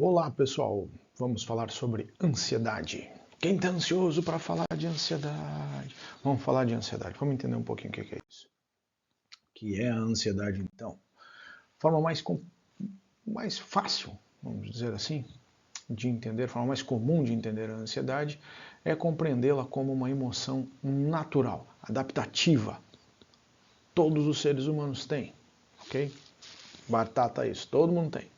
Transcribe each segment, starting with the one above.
Olá pessoal, vamos falar sobre ansiedade. Quem está ansioso para falar de ansiedade? Vamos falar de ansiedade, vamos entender um pouquinho o que é isso. O que é a ansiedade então? Forma mais fácil, vamos dizer assim, de entender, forma mais comum de entender a ansiedade é compreendê-la como uma emoção natural, adaptativa. Todos os seres humanos têm, ok? Batata isso, todo mundo tem.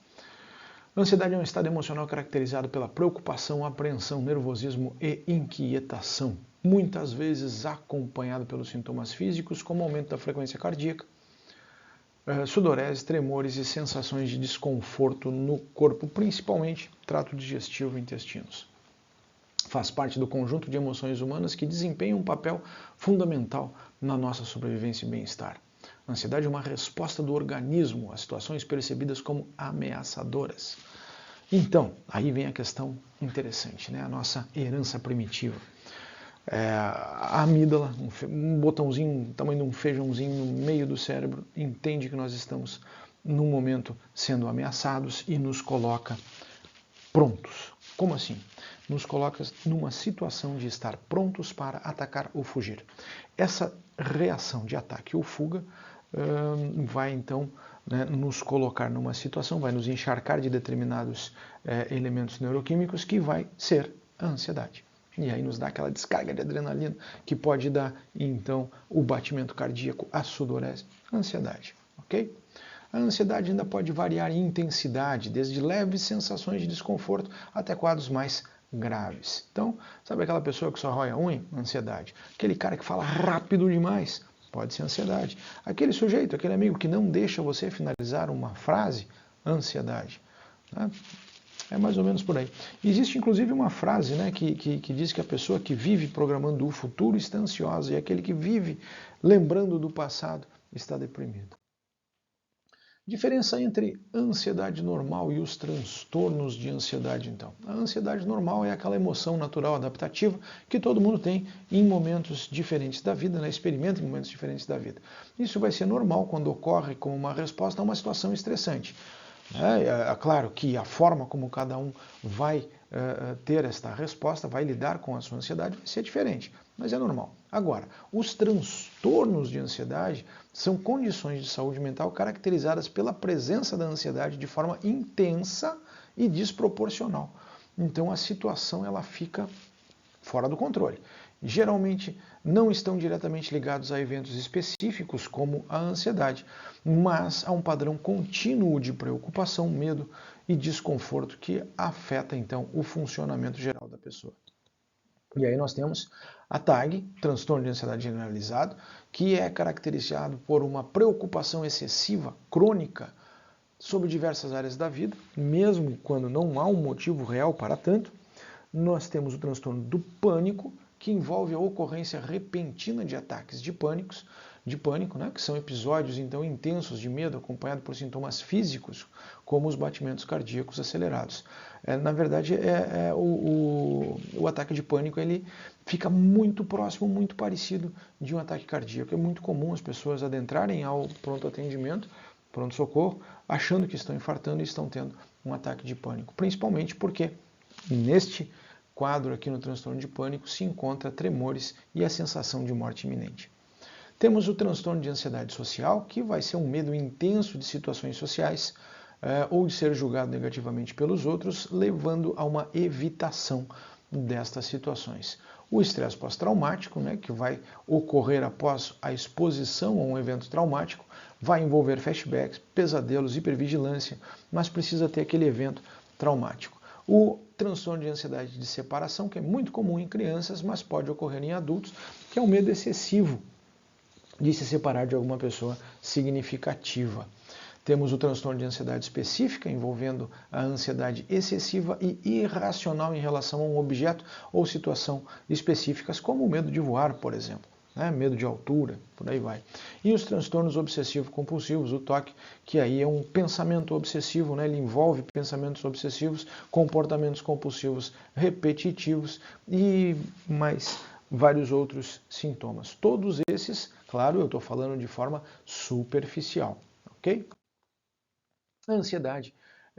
A ansiedade é um estado emocional caracterizado pela preocupação, apreensão, nervosismo e inquietação, muitas vezes acompanhado pelos sintomas físicos, como aumento da frequência cardíaca, sudorese, tremores e sensações de desconforto no corpo, principalmente trato digestivo e intestinos. Faz parte do conjunto de emoções humanas que desempenham um papel fundamental na nossa sobrevivência e bem-estar. A ansiedade é uma resposta do organismo a situações percebidas como ameaçadoras. Então, aí vem a questão interessante, né? A nossa herança primitiva. A amígdala, um botãozinho, tamanho de um feijãozinho no meio do cérebro, entende que nós estamos, num momento, sendo ameaçados e nos coloca prontos. Como assim? Nos coloca numa situação de estar prontos para atacar ou fugir. Essa reação de ataque ou fuga vai então nos colocar numa situação, vai nos encharcar de determinados elementos neuroquímicos que vai ser a ansiedade. E aí nos dá aquela descarga de adrenalina que pode dar então o batimento cardíaco, a sudorese, a ansiedade, ok? A ansiedade ainda pode variar em intensidade, desde leves sensações de desconforto até quadros mais graves. Então, sabe aquela pessoa que só rói a unha? Ansiedade. Aquele cara que fala rápido demais? Pode ser ansiedade. Aquele sujeito, aquele amigo que não deixa você finalizar uma frase? Ansiedade. É mais ou menos por aí. Existe inclusive uma frase que diz que a pessoa que vive programando o futuro está ansiosa e aquele que vive lembrando do passado está deprimido. Diferença entre ansiedade normal e os transtornos de ansiedade, então. A ansiedade normal é aquela emoção natural adaptativa que todo mundo tem em momentos diferentes da vida, experimenta em momentos diferentes da vida. Isso vai ser normal quando ocorre como uma resposta a uma situação estressante. É claro que a forma como cada um vai ter esta resposta, vai lidar com a sua ansiedade, vai ser diferente, mas é normal. Agora, os transtornos de ansiedade são condições de saúde mental caracterizadas pela presença da ansiedade de forma intensa e desproporcional. Então a situação ela fica fora do controle. Geralmente não estão diretamente ligados a eventos específicos como a ansiedade, mas a um padrão contínuo de preocupação, medo e desconforto que afeta então o funcionamento geral da pessoa. E aí nós temos a TAG, transtorno de ansiedade generalizado, que é caracterizado por uma preocupação excessiva, crônica, sobre diversas áreas da vida, mesmo quando não há um motivo real para tanto. Nós temos o transtorno do pânico, que envolve a ocorrência repentina de ataques de pânico, que são episódios então intensos de medo acompanhados por sintomas físicos, como os batimentos cardíacos acelerados. Na verdade, o ataque de pânico ele fica muito próximo, muito parecido de um ataque cardíaco. É muito comum as pessoas adentrarem ao pronto atendimento, pronto-socorro, achando que estão infartando e estão tendo um ataque de pânico, principalmente porque neste quadro aqui no transtorno de pânico se encontra tremores e a sensação de morte iminente. Temos o transtorno de ansiedade social, que vai ser um medo intenso de situações sociais ou de ser julgado negativamente pelos outros, levando a uma evitação destas situações. O estresse pós-traumático, que vai ocorrer após a exposição a um evento traumático, vai envolver flashbacks, pesadelos, hipervigilância, mas precisa ter aquele evento traumático. O transtorno de ansiedade de separação, que é muito comum em crianças, mas pode ocorrer em adultos, que é um medo excessivo de se separar de alguma pessoa significativa. Temos o transtorno de ansiedade específica, envolvendo a ansiedade excessiva e irracional em relação a um objeto ou situação específicas, como o medo de voar, por exemplo. Medo de altura, por aí vai. E os transtornos obsessivo-compulsivos, o TOC, que aí é um pensamento obsessivo, ele envolve pensamentos obsessivos, comportamentos compulsivos repetitivos e mais vários outros sintomas. Todos esses, claro, eu estou falando de forma superficial, ok? A ansiedade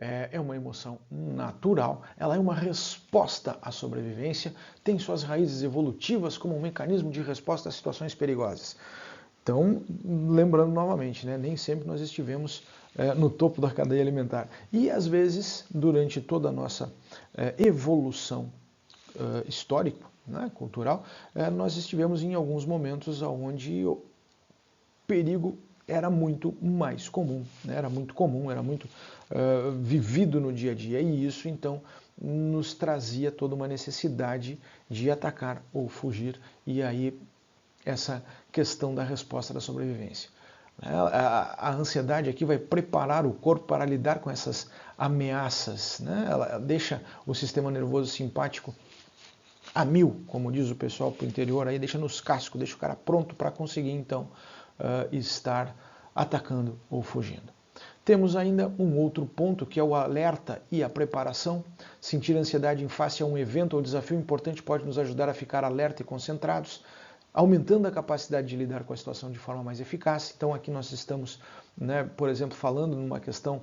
é uma emoção natural, ela é uma resposta à sobrevivência, tem suas raízes evolutivas como um mecanismo de resposta a situações perigosas. Então, lembrando novamente, né, nem sempre nós estivemos no topo da cadeia alimentar. E, às vezes, durante toda a nossa evolução histórica, né, cultural, nós estivemos em alguns momentos onde o perigo era muito mais comum, né? Era muito comum, era muito vivido no dia a dia, e isso então nos trazia toda uma necessidade de atacar ou fugir, e aí essa questão da resposta da sobrevivência. A ansiedade aqui vai preparar o corpo para lidar com essas ameaças, né? Ela deixa o sistema nervoso simpático a mil, como diz o pessoal para o interior, aí deixa nos cascos, deixa o cara pronto para conseguir então estar atacando ou fugindo. Temos ainda um outro ponto, que é o alerta e a preparação. Sentir ansiedade em face a um evento ou desafio importante pode nos ajudar a ficar alerta e concentrados, aumentando a capacidade de lidar com a situação de forma mais eficaz. Então aqui nós estamos, né, por exemplo, falando numa questão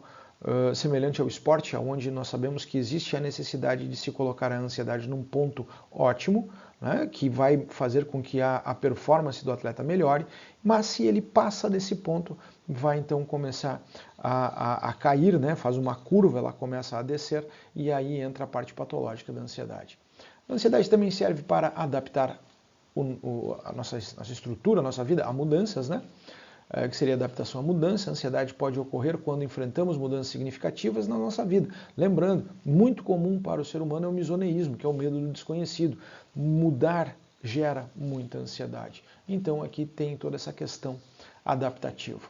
semelhante ao esporte, onde nós sabemos que existe a necessidade de se colocar a ansiedade num ponto ótimo, né, que vai fazer com que a performance do atleta melhore, mas se ele passa desse ponto, vai então começar a cair, né, faz uma curva, ela começa a descer, e aí entra a parte patológica da ansiedade. A ansiedade também serve para adaptar a nossa estrutura, a nossa vida a mudanças, né? Que seria adaptação à mudança. A ansiedade pode ocorrer quando enfrentamos mudanças significativas na nossa vida. Lembrando, muito comum para o ser humano é o misoneísmo, que é o medo do desconhecido. Mudar gera muita ansiedade. Então aqui tem toda essa questão adaptativa.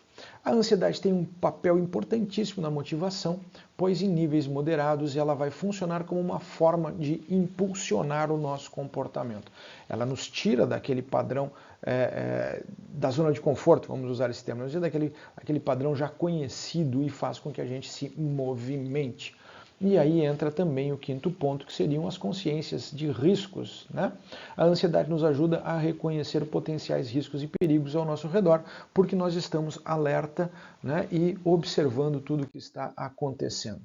A ansiedade tem um papel importantíssimo na motivação, pois em níveis moderados ela vai funcionar como uma forma de impulsionar o nosso comportamento. Ela nos tira daquele padrão da zona de conforto, vamos usar esse termo, daquele padrão já conhecido, e faz com que a gente se movimente. E aí entra também o quinto ponto, que seriam as consciências de riscos, né? A ansiedade nos ajuda a reconhecer potenciais riscos e perigos ao nosso redor, porque nós estamos alerta, né, e observando tudo o que está acontecendo.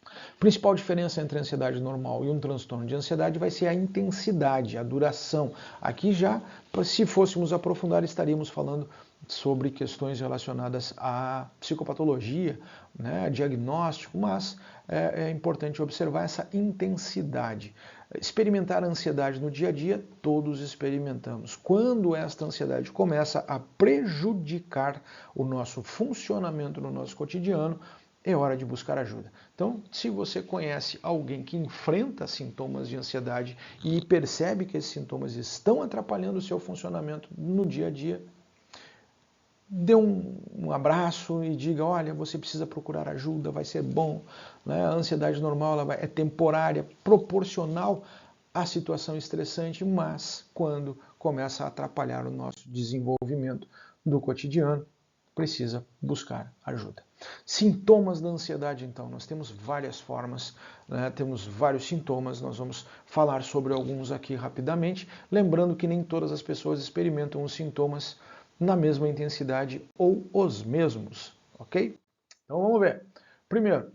A principal diferença entre a ansiedade normal e um transtorno de ansiedade vai ser a intensidade, a duração. Aqui já, se fôssemos aprofundar, estaríamos falando sobre questões relacionadas à psicopatologia, né, a diagnóstico, mas é importante observar essa intensidade. Experimentar a ansiedade no dia a dia, todos experimentamos. Quando esta ansiedade começa a prejudicar o nosso funcionamento no nosso cotidiano, é hora de buscar ajuda. Então, se você conhece alguém que enfrenta sintomas de ansiedade e percebe que esses sintomas estão atrapalhando o seu funcionamento no dia a dia, dê um abraço e diga, olha, você precisa procurar ajuda, vai ser bom. Né? A ansiedade normal ela é temporária, proporcional à situação estressante, mas quando começa a atrapalhar o nosso desenvolvimento do cotidiano, precisa buscar ajuda. Sintomas da ansiedade, então, nós temos várias formas, né? Temos vários sintomas, nós vamos falar sobre alguns aqui rapidamente, lembrando que nem todas as pessoas experimentam os sintomas na mesma intensidade ou os mesmos, ok? Então vamos ver. Primeiro,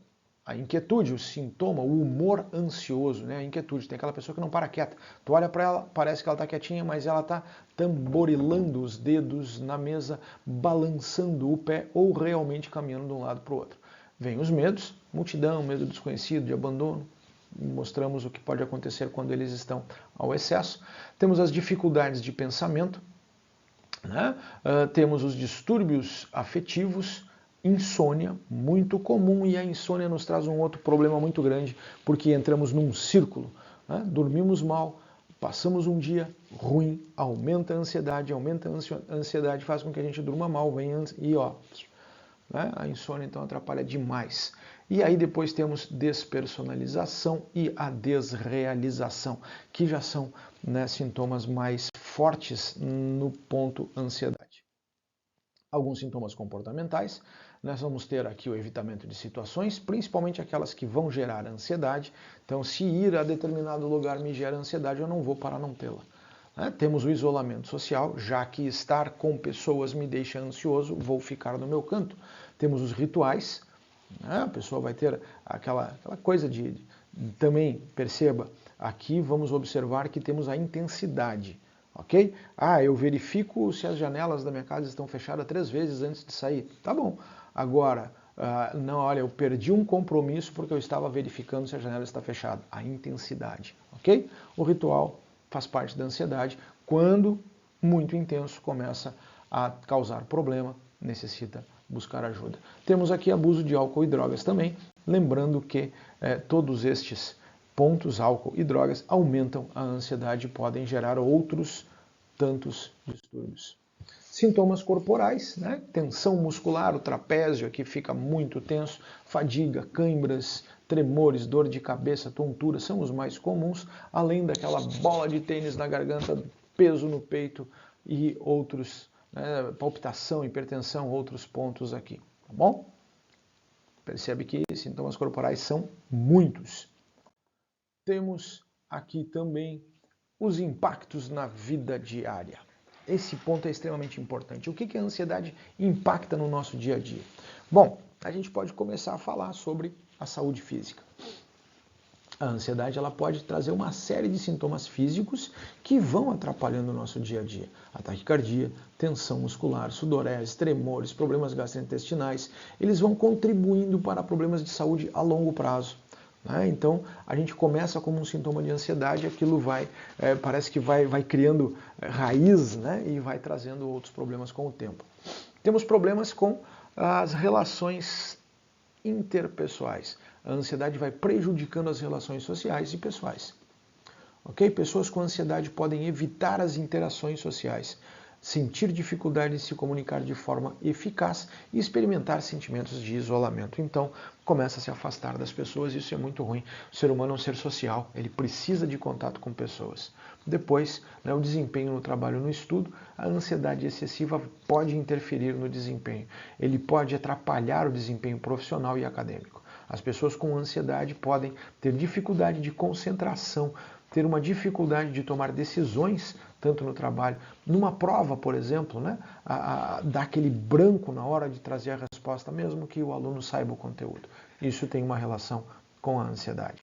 a inquietude, o sintoma, o humor ansioso, né? A inquietude, tem aquela pessoa que não para quieta. Tu olha para ela, parece que ela está quietinha, mas ela está tamborilando os dedos na mesa, balançando o pé ou realmente caminhando de um lado para o outro. Vem os medos, multidão, medo desconhecido, de abandono. Mostramos o que pode acontecer quando eles estão ao excesso. Temos as dificuldades de pensamento, né? Temos os distúrbios afetivos, insônia, muito comum, e a insônia nos traz um outro problema muito grande, porque entramos num círculo, né? Dormimos mal, passamos um dia ruim, aumenta a ansiedade, faz com que a gente durma mal, e ó, né? A insônia então atrapalha demais. E aí depois temos despersonalização e a desrealização, que já são, né, sintomas mais fortes no ponto ansiedade. Alguns sintomas comportamentais, nós vamos ter aqui o evitamento de situações, principalmente aquelas que vão gerar ansiedade. Então, se ir a determinado lugar me gera ansiedade, eu não vou para não tê-la. Temos o isolamento social, já que estar com pessoas me deixa ansioso, vou ficar no meu canto. Temos os rituais, né? A pessoa vai ter aquela coisa de também, perceba, aqui vamos observar que temos a intensidade. Ok? Eu verifico se as janelas da minha casa estão fechadas 3 vezes antes de sair. Tá bom. Agora, não, olha, eu perdi um compromisso porque eu estava verificando se a janela está fechada. A intensidade. Ok? O ritual faz parte da ansiedade. Quando muito intenso, começa a causar problema, necessita buscar ajuda. Temos aqui abuso de álcool e drogas também. Lembrando que todos estes pontos, álcool e drogas, aumentam a ansiedade e podem gerar outros tantos distúrbios. Sintomas corporais, né? Tensão muscular, o trapézio aqui fica muito tenso, fadiga, câimbras, tremores, dor de cabeça, tontura são os mais comuns, além daquela bola de tênis na garganta, peso no peito e outros, né? Palpitação, hipertensão, outros pontos aqui, tá bom? Percebe que sintomas corporais são muitos. Temos aqui também os impactos na vida diária. Esse ponto é extremamente importante. O que a ansiedade impacta no nosso dia a dia? Bom, a gente pode começar a falar sobre a saúde física. A ansiedade ela pode trazer uma série de sintomas físicos que vão atrapalhando o nosso dia a dia. Ataque cardíaco, tensão muscular, sudorese, tremores, problemas gastrointestinais, eles vão contribuindo para problemas de saúde a longo prazo. Então, a gente começa como um sintoma de ansiedade, aquilo parece que vai criando raiz, né? E vai trazendo outros problemas com o tempo. Temos problemas com as relações interpessoais. A ansiedade vai prejudicando as relações sociais e pessoais. Ok? Pessoas com ansiedade podem evitar as interações sociais, sentir dificuldade em se comunicar de forma eficaz e experimentar sentimentos de isolamento. Então, começa a se afastar das pessoas, isso é muito ruim. O ser humano é um ser social, ele precisa de contato com pessoas. Depois, o desempenho no trabalho, no estudo, a ansiedade excessiva pode interferir no desempenho. Ele pode atrapalhar o desempenho profissional e acadêmico. As pessoas com ansiedade podem ter dificuldade de concentração, ter uma dificuldade de tomar decisões, tanto no trabalho, numa prova, por exemplo, né? Dá aquele branco na hora de trazer a resposta, mesmo que o aluno saiba o conteúdo. Isso tem uma relação com a ansiedade.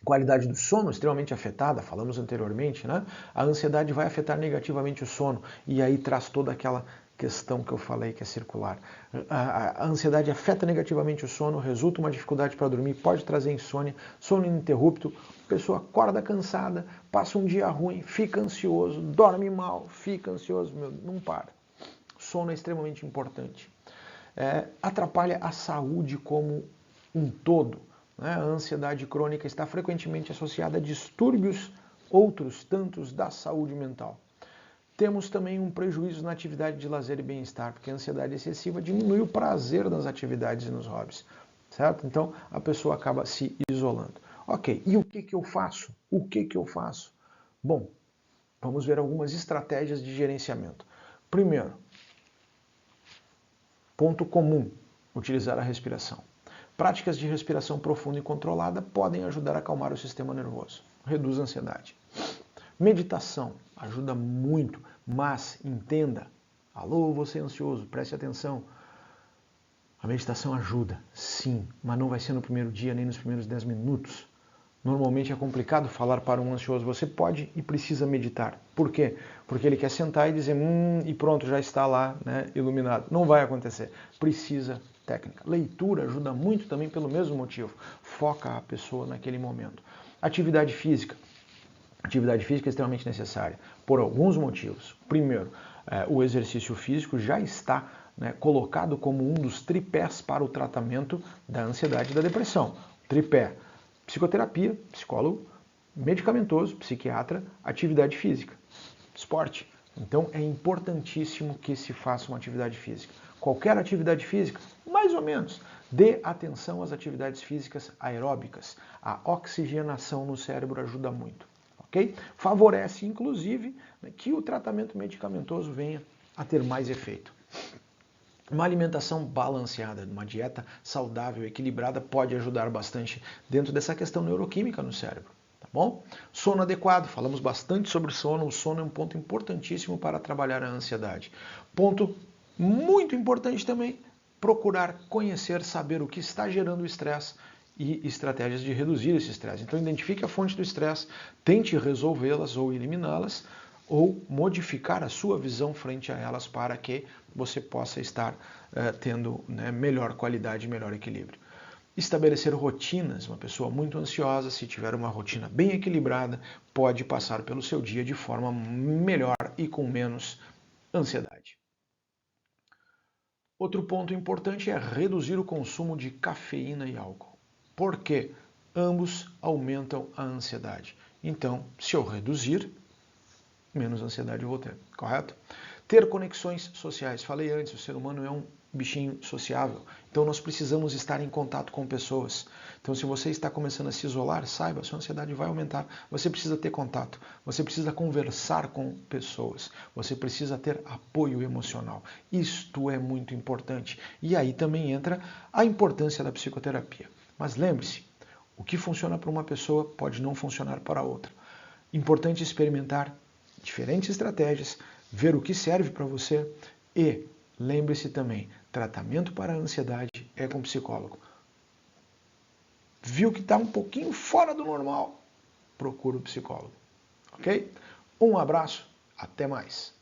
Qualidade do sono extremamente afetada, falamos anteriormente, né? A ansiedade vai afetar negativamente o sono e aí traz toda aquela questão que eu falei que é circular. A ansiedade afeta negativamente o sono, resulta uma dificuldade para dormir, pode trazer insônia, sono ininterrupto, a pessoa acorda cansada, passa um dia ruim, fica ansioso, dorme mal, fica ansioso, não para. Sono é extremamente importante. Atrapalha a saúde como um todo. A ansiedade crônica está frequentemente associada a distúrbios, outros tantos da saúde mental. Temos também um prejuízo na atividade de lazer e bem-estar, porque a ansiedade excessiva diminui o prazer das atividades e nos hobbies, certo? Então, a pessoa acaba se isolando. Ok, e o que eu faço? O que eu faço? Bom, vamos ver algumas estratégias de gerenciamento. Primeiro, ponto comum, utilizar a respiração. Práticas de respiração profunda e controlada podem ajudar a acalmar o sistema nervoso, reduz a ansiedade. Meditação ajuda muito, mas entenda, alô, você é ansioso, preste atenção. A meditação ajuda, sim, mas não vai ser no primeiro dia nem nos primeiros 10 minutos. Normalmente é complicado falar para um ansioso, você pode e precisa meditar. Por quê? Porque ele quer sentar e dizer, e pronto, já está lá, né, iluminado. Não vai acontecer, precisa técnica. Leitura ajuda muito também pelo mesmo motivo, foca a pessoa naquele momento. Atividade física. Atividade física é extremamente necessária, por alguns motivos. Primeiro, o exercício físico já está colocado como um dos tripés para o tratamento da ansiedade e da depressão. Tripé, psicoterapia, psicólogo, medicamentoso, psiquiatra, atividade física, esporte. Então é importantíssimo que se faça uma atividade física. Qualquer atividade física, mais ou menos, dê atenção às atividades físicas aeróbicas. A oxigenação no cérebro ajuda muito. Okay? Favorece, inclusive, que o tratamento medicamentoso venha a ter mais efeito. Uma alimentação balanceada, uma dieta saudável, equilibrada, pode ajudar bastante dentro dessa questão neuroquímica no cérebro. Tá bom? Sono adequado, falamos bastante sobre o sono é um ponto importantíssimo para trabalhar a ansiedade. Ponto muito importante também, procurar conhecer, saber o que está gerando o estresse e estratégias de reduzir esse estresse. Então identifique a fonte do estresse, tente resolvê-las ou eliminá-las, ou modificar a sua visão frente a elas para que você possa estar tendo, né, melhor qualidade e melhor equilíbrio. Estabelecer rotinas. Uma pessoa muito ansiosa, se tiver uma rotina bem equilibrada, pode passar pelo seu dia de forma melhor e com menos ansiedade. Outro ponto importante é reduzir o consumo de cafeína e álcool. Por quê? Ambos aumentam a ansiedade. Então, se eu reduzir, menos ansiedade eu vou ter, correto? Ter conexões sociais. Falei antes, o ser humano é um bichinho sociável. Então nós precisamos estar em contato com pessoas. Então se você está começando a se isolar, saiba, a sua ansiedade vai aumentar. Você precisa ter contato, você precisa conversar com pessoas, você precisa ter apoio emocional. Isto é muito importante. E aí também entra a importância da psicoterapia. Mas lembre-se, o que funciona para uma pessoa pode não funcionar para outra. Importante experimentar diferentes estratégias, ver o que serve para você e lembre-se também, tratamento para a ansiedade é com psicólogo. Viu que está um pouquinho fora do normal? Procura o psicólogo, ok? Um abraço, até mais.